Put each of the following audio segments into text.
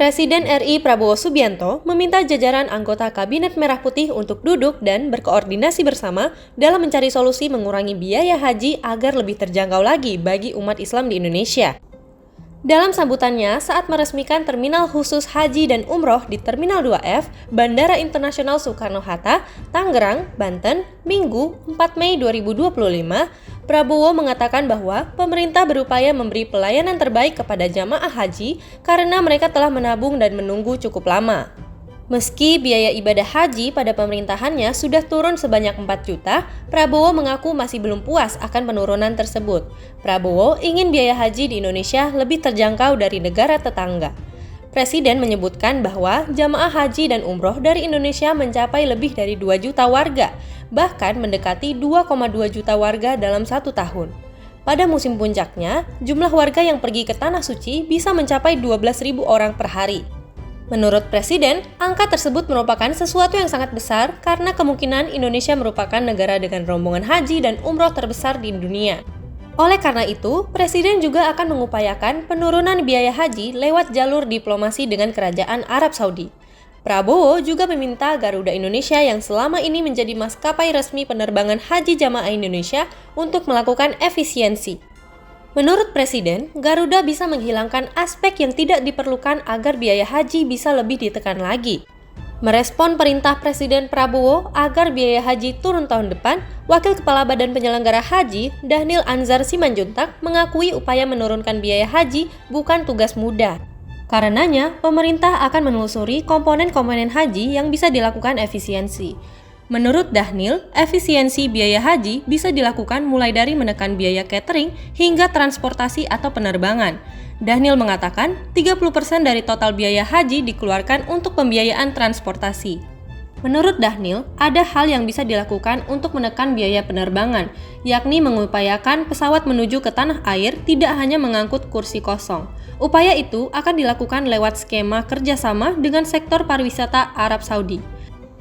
Presiden RI Prabowo Subianto meminta jajaran anggota Kabinet Merah Putih untuk duduk dan berkoordinasi bersama dalam mencari solusi mengurangi biaya haji agar lebih terjangkau lagi bagi umat Islam di Indonesia. Dalam sambutannya saat meresmikan Terminal Khusus Haji dan Umroh di Terminal 2F, Bandara Internasional Soekarno-Hatta, Tangerang, Banten, Minggu 4 Mei 2025, Prabowo mengatakan bahwa pemerintah berupaya memberi pelayanan terbaik kepada jamaah haji karena mereka telah menabung dan menunggu cukup lama. Meski biaya ibadah haji pada pemerintahannya sudah turun sebanyak 4 juta, Prabowo mengaku masih belum puas akan penurunan tersebut. Prabowo ingin biaya haji di Indonesia lebih terjangkau dari negara tetangga. Presiden menyebutkan bahwa jamaah haji dan umroh dari Indonesia mencapai lebih dari 2 juta warga, bahkan mendekati 2,2 juta warga dalam 1 tahun. Pada musim puncaknya, jumlah warga yang pergi ke Tanah Suci bisa mencapai 12.000 orang per hari. Menurut Presiden, angka tersebut merupakan sesuatu yang sangat besar karena kemungkinan Indonesia merupakan negara dengan rombongan haji dan umroh terbesar di dunia. Oleh karena itu, Presiden juga akan mengupayakan penurunan biaya haji lewat jalur diplomasi dengan Kerajaan Arab Saudi. Prabowo juga meminta Garuda Indonesia yang selama ini menjadi maskapai resmi penerbangan haji jamaah Indonesia untuk melakukan efisiensi. Menurut Presiden, Garuda bisa menghilangkan aspek yang tidak diperlukan agar biaya haji bisa lebih ditekan lagi. Merespon perintah Presiden Prabowo agar biaya haji turun tahun depan, Wakil Kepala Badan Penyelenggara Haji, Dhanil Anzar Simanjuntak, mengakui upaya menurunkan biaya haji bukan tugas mudah. Karenanya, pemerintah akan menelusuri komponen-komponen haji yang bisa dilakukan efisiensi. Menurut Dhanil, efisiensi biaya haji bisa dilakukan mulai dari menekan biaya catering hingga transportasi atau penerbangan. Dhanil mengatakan 30% dari total biaya haji dikeluarkan untuk pembiayaan transportasi. Menurut Dhanil, ada hal yang bisa dilakukan untuk menekan biaya penerbangan, yakni mengupayakan pesawat menuju ke tanah air tidak hanya mengangkut kursi kosong. Upaya itu akan dilakukan lewat skema kerjasama dengan sektor pariwisata Arab Saudi.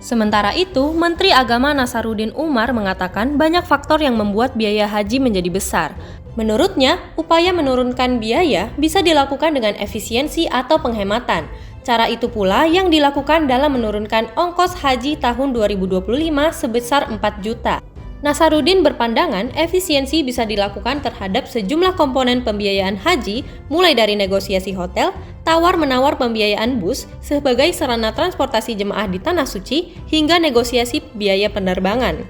Sementara itu, Menteri Agama Nasaruddin Umar mengatakan banyak faktor yang membuat biaya haji menjadi besar. Menurutnya, upaya menurunkan biaya bisa dilakukan dengan efisiensi atau penghematan. Cara itu pula yang dilakukan dalam menurunkan ongkos haji tahun 2025 sebesar 4 juta. Nasaruddin berpandangan efisiensi bisa dilakukan terhadap sejumlah komponen pembiayaan haji, mulai dari negosiasi hotel, tawar-menawar pembiayaan bus sebagai sarana transportasi jemaah di Tanah Suci, hingga negosiasi biaya penerbangan.